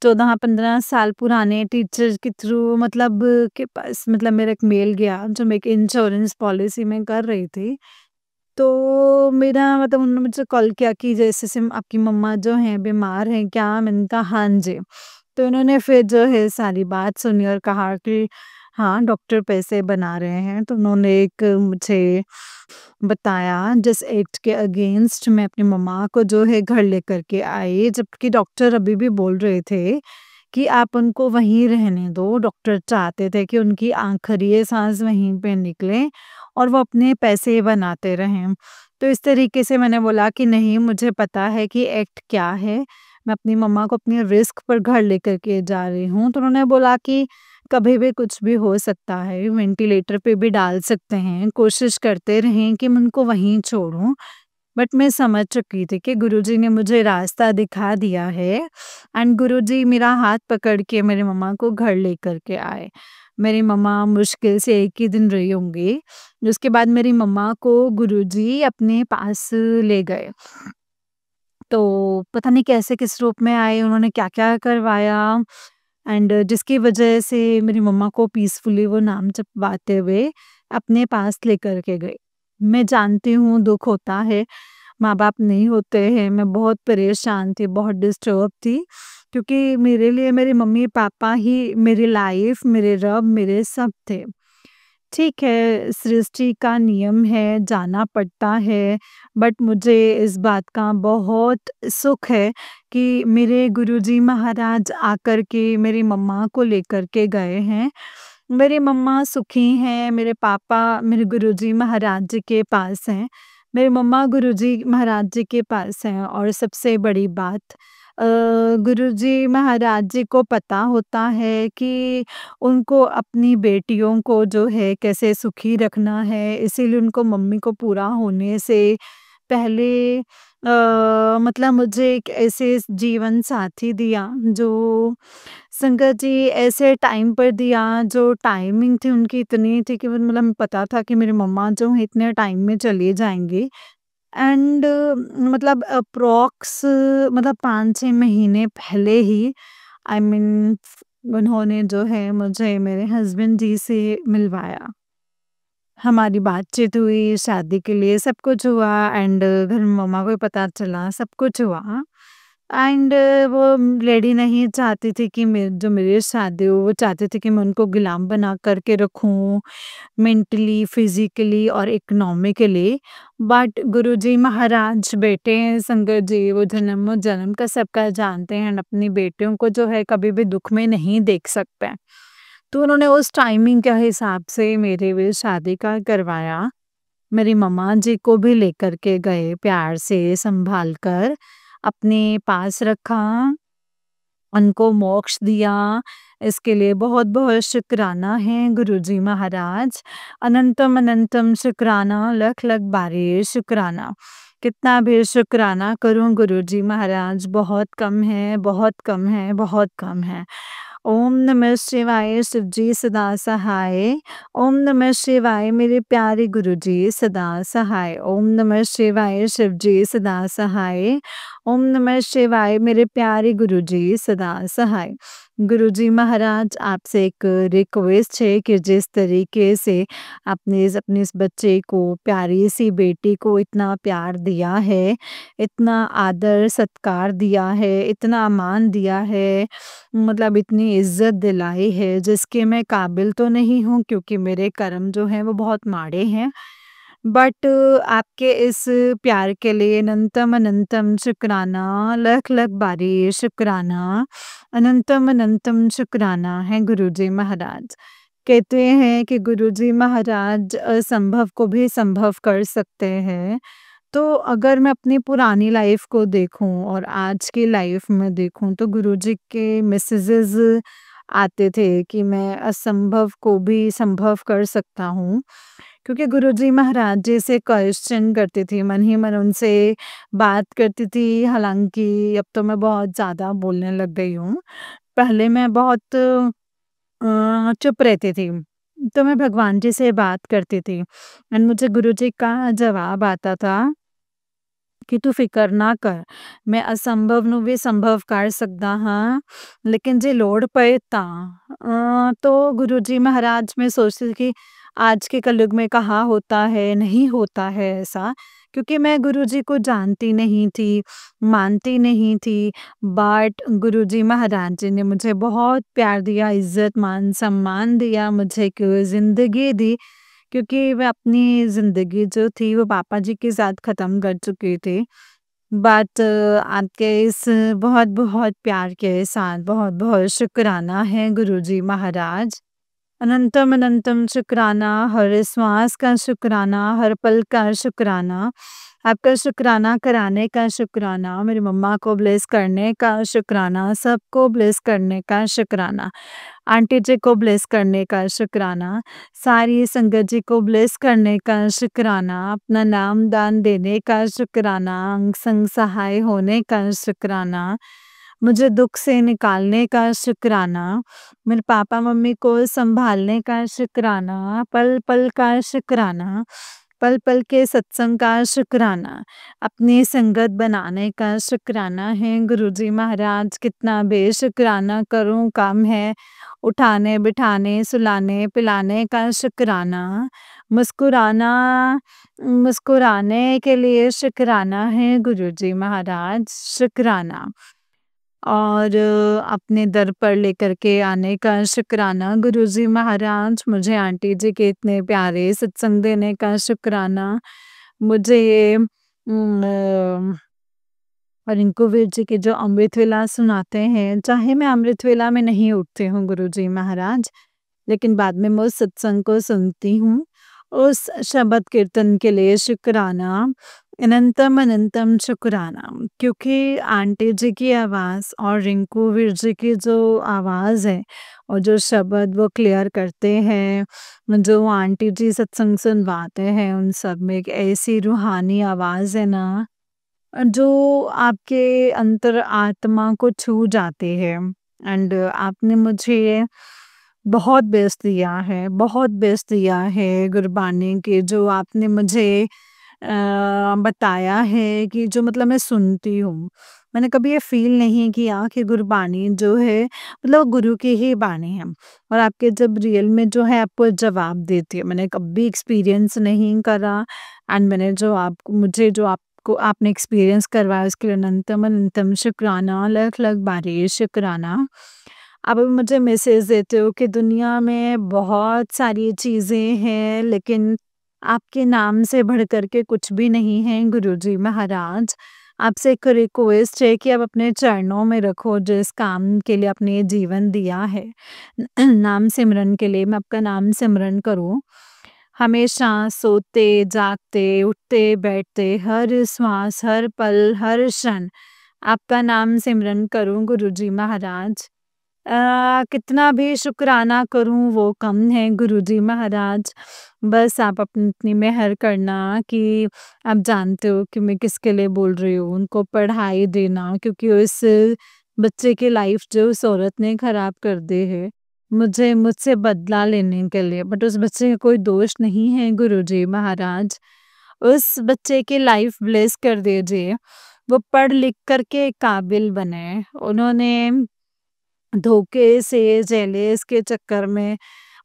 S1: 14-15 साल पुराने टीचर के थ्रू, मतलब के पास मतलब मेरा एक मेल गया जो मैं एक इंश्योरेंस पॉलिसी में कर रही थी। तो मेरा मतलब उन्होंने मुझसे कॉल किया कि जैसे आपकी मम्मा जो हैं बीमार हैं क्या? मैंने कहा हाँ जी। तो उन्होंने फिर जो है सारी बात सुनी और कहा कि हाँ, डॉक्टर पैसे बना रहे हैं। तो उन्होंने एक मुझे बताया जिस एक्ट के अगेंस्ट मैं अपनी मम्मा को जो है घर लेकर के आई, जबकि डॉक्टर अभी भी बोल रहे थे कि आप उनको वहीं रहने दो। डॉक्टर चाहते थे कि उनकी आखिरी सांस वहीं पे निकले और वो अपने पैसे बनाते रहें। तो इस तरीके से मैंने बोला कि नहीं, मुझे पता है कि एक्ट क्या है, मैं अपनी मम्मा को अपनी रिस्क पर घर लेकर के जा रही हूँ। तो उन्होंने बोला कि कभी भी कुछ भी हो सकता है, वेंटिलेटर पे भी डाल सकते हैं, कोशिश करते रहें कि मैं उनको वहीं छोड़ूँ। बट मैं समझ चुकी थी कि गुरुजी ने मुझे रास्ता दिखा दिया है एंड गुरुजी मेरा हाथ पकड़ के मेरी मम्मा को घर लेकर के आए। मेरी मम्मा मुश्किल से 1 ही दिन रही होंगी। उसके बाद मेरी मम्मा को गुरुजी अपने पास ले गए। तो पता नहीं कैसे किस रूप में आए, उन्होंने क्या-क्या करवाया एंड जिसकी वजह से मेरी मम्मा को पीसफुली वो नाम जपवाते हुए अपने पास लेकर के गए। मैं जानती हूँ दुःख होता है, माँ-बाप नहीं होते हैं, मैं बहुत परेशान थी, बहुत डिस्टर्ब थी क्योंकि मेरे लिए मेरे मम्मी-पापा ही मेरी लाइफ़, मेरे रब, मेरे सब थे। ठीक है, सृष्टि का नियम है, जाना पड़ता है, बट मुझे इस बात का बहुत सुख है कि मेरे गुरुजी महाराज आकर के मेरी मम्मा को लेकर के गए हैं। मेरी मम्मा सुखी हैं, मेरे पापा मेरे गुरुजी महाराज जी के पास हैं, मेरी मम्मा गुरुजी महाराज जी के पास हैं और सबसे बड़ी बात अ, गुरुजी महाराज जी को पता होता है कि उनको अपनी बेटियों को जो है कैसे सुखी रखना है, इसीलिए उनको मम्मी को पूरा होने से पहले मतलब मुझे एक ऐसे जीवन साथी दिया जो संगत जी ऐसे टाइम पर दिया, जो टाइमिंग थी उनकी इतनी थी कि मतलब पता था कि मेरी मम्मा जो है इतने टाइम में चली जाएंगी एंड मतलब अप्रॉक्स मतलब 5-6 महीने पहले ही आई मीन उन्होंने जो है मुझे मेरे हस्बैंड जी से मिलवाया। हमारी बातचीत हुई, शादी के लिए सब कुछ हुआ एंड घर में मम्मा को भी पता चला, सब कुछ हुआ एंड वो लेडी नहीं चाहती थी कि जो मेरी शादी हो, वो चाहती थी कि मैं उनको गुलाम बना करके रखूँ, मेंटली, फिज़िकली और इकोनॉमिकली। बट गुरुजी महाराज बेटे हैं संगत जी, वो जन्म-जन्म का सबका जानते हैं एंड अपनी बेटियों को जो है कभी भी दुःख में नहीं देख सकते। तो उन्होंने उस टाइमिंग के हिसाब से मेरे भी शादी का करवाया। मेरी मम्मा जी को भी लेकर के गए प्यार से सँभाल कर, अपने पास रखा, उनको मोक्ष दिया। इसके लिए बहुत-बहुत शुक्राना है गुरुजी महाराज। अनंतम अनंतम शुक्राना, लख-लख बारी शुक्राना। कितना भी शुक्राना करूँ गुरुजी महाराज बहुत कम है, बहुत कम है, बहुत कम है। ओम नमः शिवाय, शिव जी सदा सहाय। ओम नमः शिवाय, मेरे प्यारे गुरुजी सदा सहाय। ओम नमः शिवाय, शिव जी सदा सहाय। ओम नमः शिवाय, मेरे प्यारे गुरुजी सदा सहाय। गुरुजी महाराज, आपसे एक रिक्वेस्ट है कि जिस तरीके से आपने अपने इस बच्चे को, प्यारी सी बेटी को इतना प्यार दिया है, इतना आदर सत्कार दिया है, इतना मान दिया है, मतलब इतनी इज्जत दिलाई है जिसके मैं काबिल तो नहीं हूँ क्योंकि मेरे कर्म जो हैं वो बहुत माड़े हैं। बट आपके इस प्यार के लिए अनंतम अनंतम शुक्राना, लख लख बारी शुक्राना, अनंतम अनंतम शुक्राना है गुरुजी महाराज। कहते हैं कि गुरुजी महाराज असंभव को भी संभव कर सकते हैं। तो अगर मैं अपनी पुरानी लाइफ को देखूं और आज की लाइफ में देखूं तो गुरुजी के मैसेजेस आते थे कि मैं असंभव को भी संभव कर सकता हूँ। क्योंकि गुरुजी महाराज जी से क्वेश्चन करती थी, मन ही मन उनसे बात करती थी, हालाँकि अब तो मैं बहुत ज़्यादा बोलने लग गई हूँ। पहले मैं बहुत चुप रहती थी, तो मैं भगवान जी से बात करती थी एंड मुझे गुरुजी का जवाब आता था कि तू फ़िकर ना कर, मैं असंभव ਨੂੰ ਵੀ ਸੰਭਵ ਕਰ ਸਕਦਾ ਹਾਂ, लेकिन जे लोड़ पए तो गुरुजी महाराज मैं सोचती थी कि आज के कलयुग में कहाँ होता है, नहीं होता है ऐसा क्योंकि मैं गुरुजी को जानती नहीं थी, मानती नहीं थी, बट गुरुजी महाराज जी ने मुझे बहुत प्यार दिया, इज़्ज़त, मान, सम्मान दिया, मुझे एक ज़िंदगी दी, क्योंकि मैं अपनी ज़िंदगी जो थी वो पापा जी के साथ ख़त्म कर चुकी थी। बट आपके इस बहुत-बहुत प्यार के साथ बहुत-बहुत शुकराना है गुरुजी महाराज। अनंतम अनंतम शुक्राना, हर श्वास का शुक्राना, हर पल का शुक्राना, आपका शुक्राना कराने का शुक्राना, मेरी मम्मा को ब्लेस करने का शुक्राना, सबको ब्लेस करने का शुक्राना, आंटी जी को ब्लेस करने का शुक्राना, सारी संगत जी को ब्लेस करने का शुक्राना, अपना नाम दान देने का शुक्राना, अंग संग सहाय होने का शुक्राना, मुझे दुख से निकालने का शुक्राना, मेरे पापा मम्मी को सँभालने का शुक्राना, पल-पल का शुक्राना, पल-पल के सत्संग का शुक्राना, अपनी संगत बनाने का शुक्राना है गुरुजी महाराज, कितना बेशुक्राना करूँ कम है, उठाने, बिठाने, सुलाने, पिलाने का शुक्राना, मुस्कुराना मुस्कुराने के लिए शुक्राना है गुरुजी महाराज, शुक्राना। और अपने दर पर लेकर के आने का शुक्राना गुरुजी महाराज, मुझे आंटी जी के इतने प्यारे सत्संग देने का शुक्राना, मुझे रिंकू वीर जी के जो अमृत वेला सुनाते हैं, चाहे मैं अमृत वेला में नहीं उठती हूँ गुरुजी महाराज, लेकिन बाद में मैं उस सत्संग को सुनती हूँ। उस शब्द कीर्तन के लिए शुक्राना, अनंतम अनंतम शुक्राना, क्योंकि आंटी जी की आवाज़ और रिंकू वीर जी की जो आवाज़ है और जो शब्द वो क्लियर करते हैं, जो आंटी जी सत्संग सुनवाते हैं, उन सब में एक ऐसी रूहानी आवाज़ है ना, जो आपके अंतर आत्मा को छू जाती है। एंड आपने मुझे बहुत बेस्ट दिया है, बहुत बेस्ट दिया है गुरबानी के, जो आपने मुझे बताया है कि जो मतलब मैं सुनती हूँ। मैंने कभी ये फ़ील नहीं किया कि गुरबानी जो है मतलब गुरु की ही बानी है और आपके जब रियल में जो है आपको जवाब देती है। मैंने कभी एक्सपीरियंस नहीं करा एंड मैंने जो आपको मुझे जो आपको आपने एक्सपीरियंस करवाया उसके लिए अनंतम अनंतम शुक्राना, लख-लख बारी शुक्राना। आप अभी मुझे मैसेज देते हो कि दुनिया में बहुत सारी चीज़ें हैं, लेकिन आपके नाम से बढ़ कर के कुछ भी नहीं है गुरुजी महाराज। आपसे एक रिक्वेस्ट है कि आप अपने चरणों में रखो जिस काम के लिए आपने ये जीवन दिया है, नाम सिमरन के लिए मैं आपका नाम सिमरन करूँ। हमेशा सोते, जागते, उठते, बैठते, हर श्वास, हर पल, हर क्षण आपका नाम सिमरन करूँ गुरुजी महाराज। कितना भी शुक्राना करूँ वो कम है गुरुजी महाराज। बस आप अपनी इतनी मेहर करना कि आप जानते हो कि मैं किसके लिए बोल रही हूँ, उनको पढ़ाई देना, क्योंकि उस बच्चे की लाइफ जो उस औरत ने खराब कर दी है, मुझसे बदला लेने के लिए, बट उस बच्चे का कोई दोष नहीं है गुरुजी महाराज। उस बच्चे की लाइफ ब्लेस कर दीजिए, वो पढ़ लिख कर के काबिल बने। उन्होंने धोखे से, जेलस के चक्कर में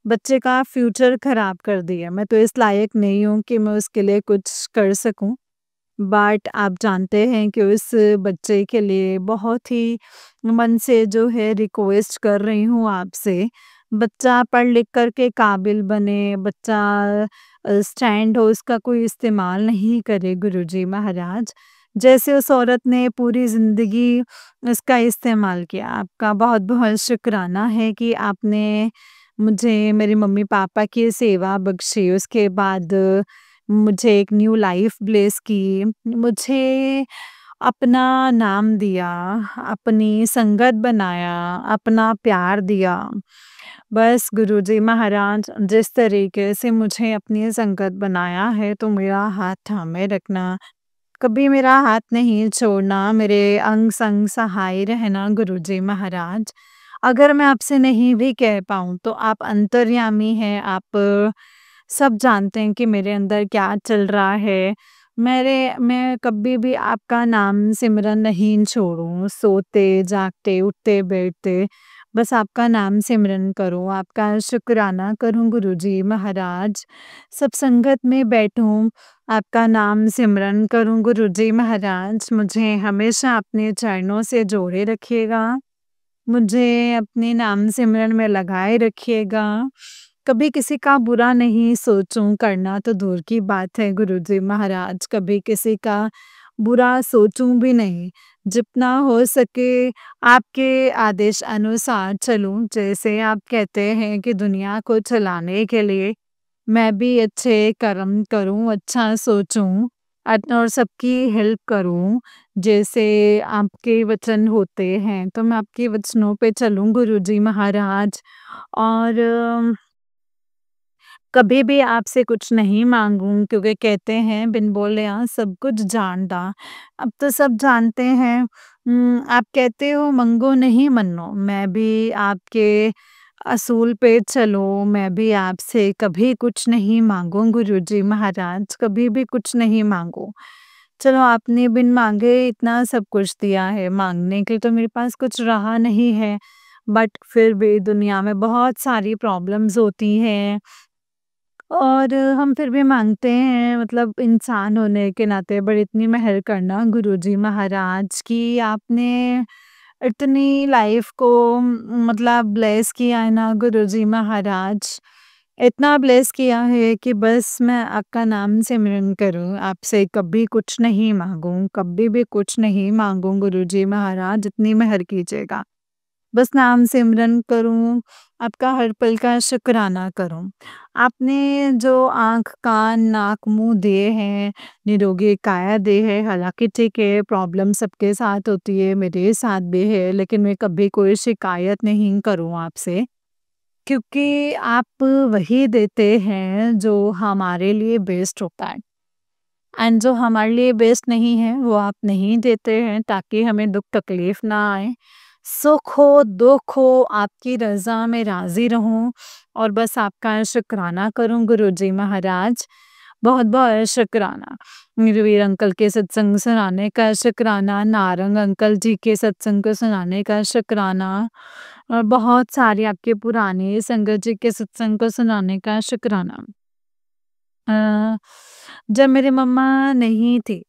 S1: बच्चे का फ्यूचर खराब कर दिया। मैं तो इस लायक नहीं हूँ कि मैं उसके लिए कुछ कर सकूँ। बट आप जानते हैं कि उस बच्चे के लिए बहुत ही मन से जो है रिक्वेस्ट कर रही हूँ आपसे, बच्चा पढ़ लिख कर के काबिल बने, बच्चा स्टैंड हो, उसका कोई इस्तेमाल नहीं करे गुरुजी महाराज। जैसे उस औरत ने पूरी ज़िंदगी उसका इस्तेमाल किया। आपका बहुत-बहुत शुक्राना है कि आपने मुझे मेरे मम्मी-पापा की सेवा बख्शी, उसके बाद मुझे एक न्यू लाइफ ब्लेस की, मुझे अपना नाम दिया, अपनी संगत बनाया, अपना प्यार दिया। बस गुरुजी महाराज, जिस तरीके से मुझे अपनी संगत बनाया है तो मेरा हाथ थामे रखना, कभी मेरा हाथ नहीं छोड़ना, मेरे अंग-संग सहाय रहना गुरुजी महाराज। अगर मैं आपसे नहीं भी कह पाऊँ तो आप अंतर्यामी हैं, आप सब जानते हैं कि मेरे अंदर क्या चल रहा है। मैं कभी भी आपका नाम सिमरन नहीं छोड़ूँ, सोते, जागते, उठते, बैठते, बस आपका नाम सिमरन करूँ, आपका शुक्राना करूँ गुरुजी महाराज। सब संगत में बैठूँ, आपका नाम सिमरन करूँ गुरुजी महाराज, मुझे हमेशा अपने चरणों से जोड़े रखिएगा, मुझे अपने नाम सिमरन में लगाए रखिएगा। कभी किसी का बुरा नहीं सोचूँ, करना तो दूर की बात है गुरुजी महाराज, कभी किसी का बुरा सोचूँ भी नहीं। जितना हो सके आपके आदेश अनुसार चलूँ, जैसे आप कहते हैं कि दुनिया को चलाने के लिए मैं भी अच्छे कर्म करूँ, अच्छा सोचूँ और सबकी हेल्प करूँ, जैसे आपके वचन होते हैं, तो मैं आपके वचनों पे चलूँ गुरुजी महाराज। और कभी भी आपसे कुछ नहीं माँगूँ, क्योंकि कहते हैं बिन बोलिया सब कुछ जानदा। अब तो सब जानते हैं। आप कहते हो मंगो नहीं मन्नो, मैं भी आपके असूल पे चलूँ, मैं भी आपसे कभी कुछ नहीं माँगूँ गुरुजी महाराज, कभी भी कुछ नहीं माँगूँ। चलो आपने बिन माँगे इतना सब कुछ दिया है, माँगने के लिए तो मेरे पास कुछ रहा नहीं है, बट फिर भी दुनिया में बहुत सारी प्रॉब्लम्स होती हैं। और हम फिर भी माँगते हैं, मतलब इंसान होने के नाते, बट इतनी मेहर करना गुरुजी महाराज कि आपने इतनी लाइफ को मतलब ब्लेस किया है ना गुरुजी महाराज, इतना ब्लेस किया है कि बस मैं आपका नाम सिमरन करूँ, आपसे कभी कुछ नहीं माँगूँ, कभी भी कुछ नहीं माँगूँ गुरुजी महाराज, इतनी मेहर कीजिएगा। बस नाम सिमरन करूँ, आपका हर पल का शुक्राना करूँ। आपने जो आँख, कान, नाक, मुँह दिए हैं, निरोगी काया दी है, हालाँकि ठीक है प्रॉब्लम सबके साथ होती है, मेरे साथ भी है, लेकिन मैं कभी कोई शिकायत नहीं करूँ आपसे, क्योंकि आप वही देते हैं जो हमारे लिए बेस्ट होता है। एंड जो हमारे लिए बेस्ट नहीं है, वो आप नहीं देते हैं ताकि हमें दुःख तकलीफ ना आए। सुख हो, दुःख हो, आपकी रज़ा में राज़ी रहूँ और बस आपका शुक्राना करूँ गुरुजी महाराज। बहुत-बहुत शुक्राना। वीर अंकल के सत्संग सुनाने का शुक्राना, नारंग अंकल जी के सत्संग को सुनाने का शुक्राना और बहुत सारे आपके पुराने संगत जी के सत्संग को सुनाने का शुक्राना। अ, जब मेरी मम्मा नहीं थी,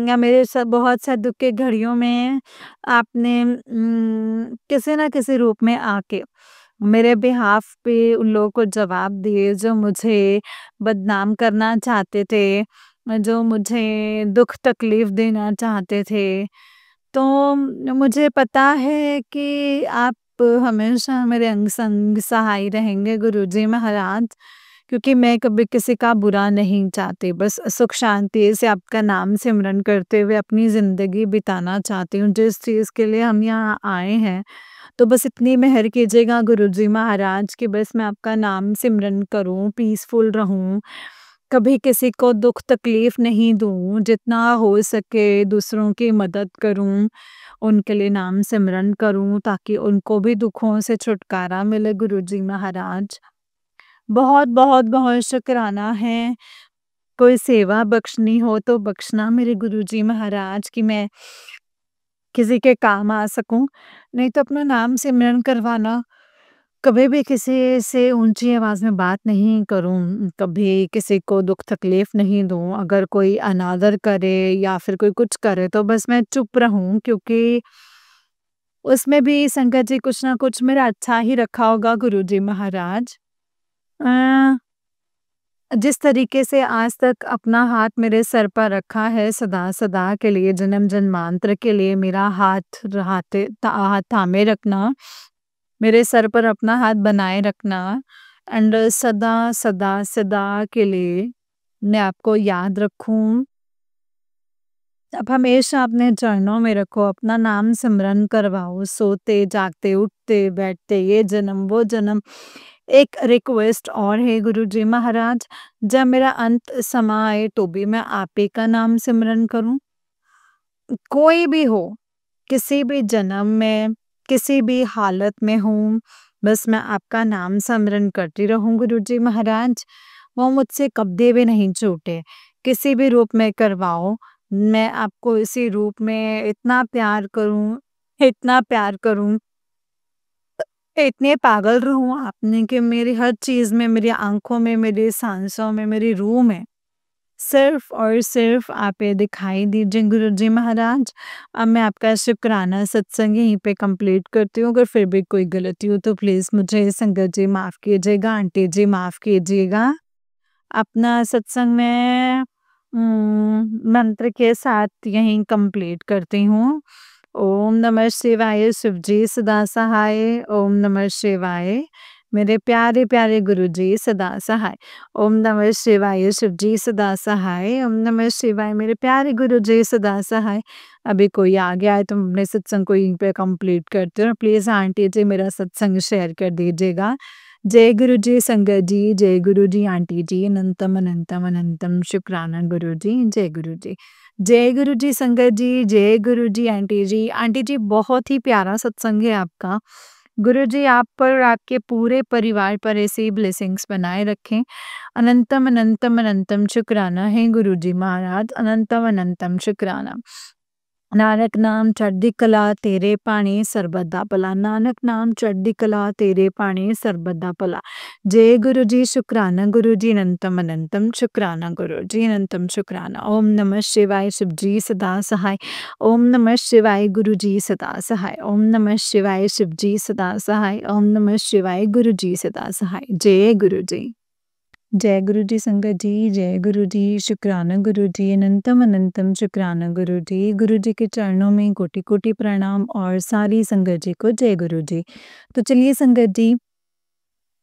S1: या मेरे साथ बहुत सारे दुःख की घड़ियों में आपने किसी न किसी रूप में आके मेरे बिहाफ़ पे उन लोगों को जवाब दिए जो मुझे बदनाम करना चाहते थे, जो मुझे दुःख तकलीफ़ देना चाहते थे। तो मुझे पता है कि आप हमेशा मेरे अंग संग सहाय रहेंगे गुरुजी महाराज, क्योंकि मैं कभी किसी का बुरा नहीं चाहती, बस सुख शांति से आपका नाम सिमरन करते हुए अपनी ज़िंदगी बिताना चाहती हूँ, जिस चीज़ के लिए हम यहाँ आए हैं। तो बस इतनी मेहर कीजिएगा गुरुजी महाराज कि बस मैं आपका नाम सिमरन करूँ, पीसफुल रहूँ, कभी किसी को दुःख तकलीफ़ नहीं दूँ, जितना हो सके दूसरों की मदद करूँ, उनके लिए नाम सिमरन करूँ ताकि उनको भी दुखों से छुटकारा मिले गुरुजी महाराज। बहुत, बहुत, बहुत शुकराना है। कोई सेवा बख्शनी हो तो बख्शना मेरे गुरुजी महाराज कि मैं किसी के काम आ सकूँ, नहीं तो अपना नाम सिमरन करवाना। कभी भी किसी से ऊँची आवाज़ में बात नहीं करूँ, कभी किसी को दुःख तकलीफ़ नहीं दूँ, अगर कोई अनादर करे या फिर कोई कुछ करे तो बस मैं चुप रहूँ, क्योंकि उसमें भी संगत जी कुछ ना कुछ मेरा अच्छा ही रखा होगा गुरुजी महाराज। अ जिस तरीके से आज तक अपना हाथ मेरे सर पर रखा है, सदा-सदा के लिए, जन्म-जन्मांतर के लिए मेरा हाथ थामे रखना, मेरे सर पर अपना हाथ बनाए रखना एंड सदा, सदा, सदा के लिए मैं आपको याद रखूँ। आप हमेशा अपने चरणों में रखो, अपना नाम सिमरन करवाओ, सोते, जागते, उठते, बैठते, ये जन्म, वो जन्म। एक रिक्वेस्ट और है गुरुजी महाराज, जब मेरा अंत समा आए तो भी मैं आप ही का नाम सिमरन करूँ। कोई भी हो, किसी भी जन्म में, किसी भी हालत में हूँ, बस मैं आपका नाम सिमरन करती रहूँ गुरुजी महाराज। वो मुझसे कभी भी नहीं छूटे। किसी भी रूप में करवाओ, मैं आपको इसी रूप में इतना प्यार करूँ, इतने पागल रहूँ आपने कि मेरी हर चीज़ में, मेरी आँखों में, मेरी साँसों में, मेरी रूह में सिर्फ़ और सिर्फ़ आप ये दिखाई दीजिए गुरुजी महाराज। अब मैं आपका शुक्राना सत्संग यहीं पे कंप्लीट करती हूँ। अगर फिर भी कोई गलती हो तो प्लीज़ मुझे संगत जी माफ़ कीजिएगा, आंटी जी माफ़ कीजिएगा। अपना सत्संग मैं मंत्र के साथ यहीं कंप्लीट करती हूँ। ओम नमः शिवाय, शिव जी सदा सहाय। ओम नमः शिवाय, मेरे प्यारे-प्यारे गुरुजी सदा सहाय। ओम नमः शिवाय, शिव जी सदा सहाय। ओम नमः शिवाय, मेरे प्यारे गुरुजी सदा सहाय। अभी कोई आ गया है तो मैं अपने सत्संग को यहीं पे कंप्लीट करती हूँ। प्लीज़ आंटी जी मेरा सत्संग शेयर कर दीजिएगा। जय गुरु जी संगत जी, जय गुरु जी आंटी जी, अनंतम अनंतम अनंतम शुक्राना गुरु जी, जय गुरु जी। जय गुरु जी संगत जी, जय गुरु जी आंटी जी। आंटी जी बहुत ही प्यारा सत्संग है आपका। गुरु जी आप पर और आपके पूरे परिवार पर ऐसे ही ब्लेसिंग्स बनाए रखें। अनंतम अनंतम अनंतम शुक्राना है गुरु जी महाराज, अनंतम अनंतम शुक्राना। नानक नाम चढ़दी कला तेरे पाणी सरबत भला, नानक नाम चढ़दी कला तेरे पाणी सरबत भला। जय गुरु जी शुक्राना गुरु जी, अनंतम अनंतम शुक्राना गुरु जी, अनंतम शुक्राना। ओम नमः शिवाय, शिव जी सदा सहाय। ओम नमः शिवाय, गुरु जी सदा सहाय। ओम नमः शिवाय, शिव जी सदा सहाय। ओम नमः शिवाय, गुरु जी सदा सहाय। जय गुरु जी। जय गुरु जी संगत जी, जय गुरु जी, शुक्राना गुरु जी, अनंतम अनंतम शुक्राना गुरु जी। गुरु जी के चरणों में कोटि-कोटि प्रणाम और सारी संगत जी को जय गुरु जी। तो चलिए संगत जी,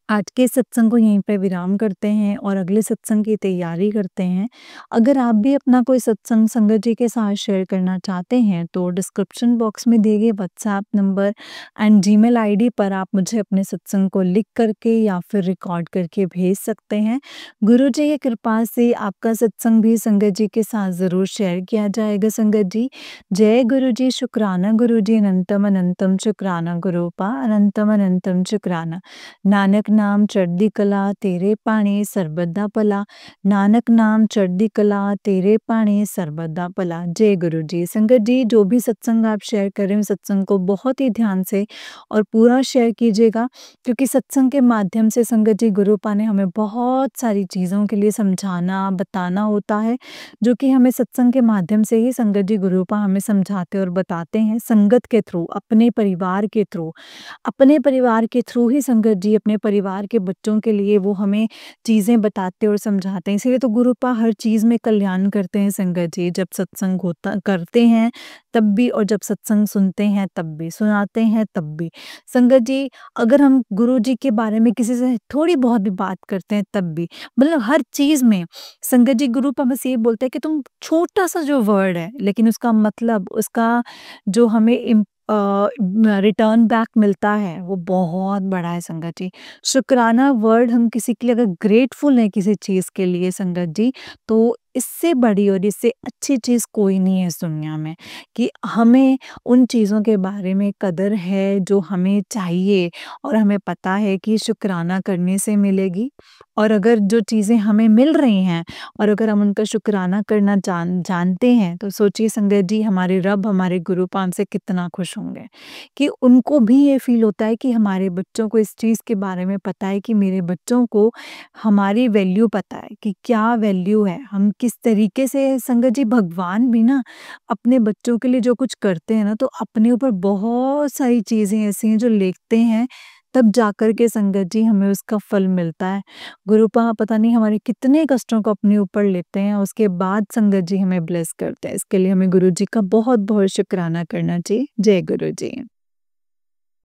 S1: आज के सत्संग को यहीं पे विराम करते हैं और अगले सत्संग की तैयारी करते हैं। अगर आप भी अपना कोई सत्संग संगत जी के साथ शेयर करना चाहते हैं तो डिस्क्रिप्शन बॉक्स में दिए गए WhatsApp number and Gmail ID पर आप मुझे अपने सत्संग को लिख करके या फिर रिकॉर्ड करके भेज सकते हैं। गुरु जी की कृपा से आपका सत्संग भी संगत जी के साथ ज़रूर शेयर किया जाएगा संगत जी। जय गुरु जी, शुक्राना गुरु जी, अनंतम अनंतम शुक्राना गुरुपा, अनंतम अनंतम शुक्राना। नानक नाम चढ़दी कला तेरे पाणी सरबत दा भला, नानक नाम चढ़दी कला तेरे पाणी सरबत दा भला। जय गुरु जी। संगत जी जो भी सत्संग आप शेयर कर रहे हो सत्संग को बहुत ही ध्यान से और पूरा शेयर कीजिएगा, क्योंकि सत्संग के माध्यम से संगत जी गुरुपा ने हमें बहुत सारी चीज़ों के लिए समझाना बताना होता है, जो कि हमें सत्संग के माध्यम से ही संगत जी गुरुपा हमें समझाते और बताते हैं, संगत के थ्रू, अपने परिवार के थ्रू। अपने परिवार के थ्रू ही संगत जी अपने परिवार के बच्चों के लिए वो हमें चीज़ें बताते और समझाते हैं। इसीलिए तो गुरुपा हर चीज़ में कल्याण करते हैं संगत जी। जब सत्संग होता करते हैं तब भी और जब सत्संग सुनते हैं तब भी, सुनाते हैं तब भी। संगत जी अगर हम गुरु जी के बारे में किसी से थोड़ी बहुत भी बात करते हैं तब भी, मतलब हर चीज़ में संगत जी गुरुपा बस ये बोलते हैं कि तुम छोटा-सा जो वर्ड है लेकिन उसका मतलब, उसका जो हमें रिटर्न बैक मिलता है वो बहुत बड़ा है संगत जी। शुक्राना वर्ड हम किसी के लिए अगर ग्रेटफुल हैं किसी चीज़ के लिए संगत जी, तो इससे बड़ी और इससे अच्छी चीज़ कोई नहीं है इस दुनिया में, कि हमें उन चीज़ों के बारे में कदर है जो हमें चाहिए और हमें पता है कि शुक्राना करने से मिलेगी। और अगर जो चीज़ें हमें मिल रही हैं और अगर हम उनका शुक्राना करना जानते हैं तो सोचिए संगत जी हमारे रब, हमारे गुरुपा हमसे कितना खुश होंगे, कि उनको भी ये फ़ील होता है कि हमारे बच्चों को इस चीज़ के बारे में पता है कि मेरे बच्चों को हमारी वैल्यू पता है कि क्या वैल्यू है, हम किस तरीके से। संगत जी भगवान भी ना अपने बच्चों के लिए जो कुछ करते हैं ना, तो अपने ऊपर बहुत सारी चीज़ें ऐसी हैं जो लेते हैं, तब जाकर के संगत जी हमें उसका फल मिलता है। गुरुपा पता नहीं हमारे कितने कष्टों को अपने ऊपर लेते हैं, उसके बाद संगत जी हमें ब्लेस करते हैं। इसके लिए हमें गुरु जी का बहुत-बहुत शुक्राना करना चाहिए। जय गुरु जी।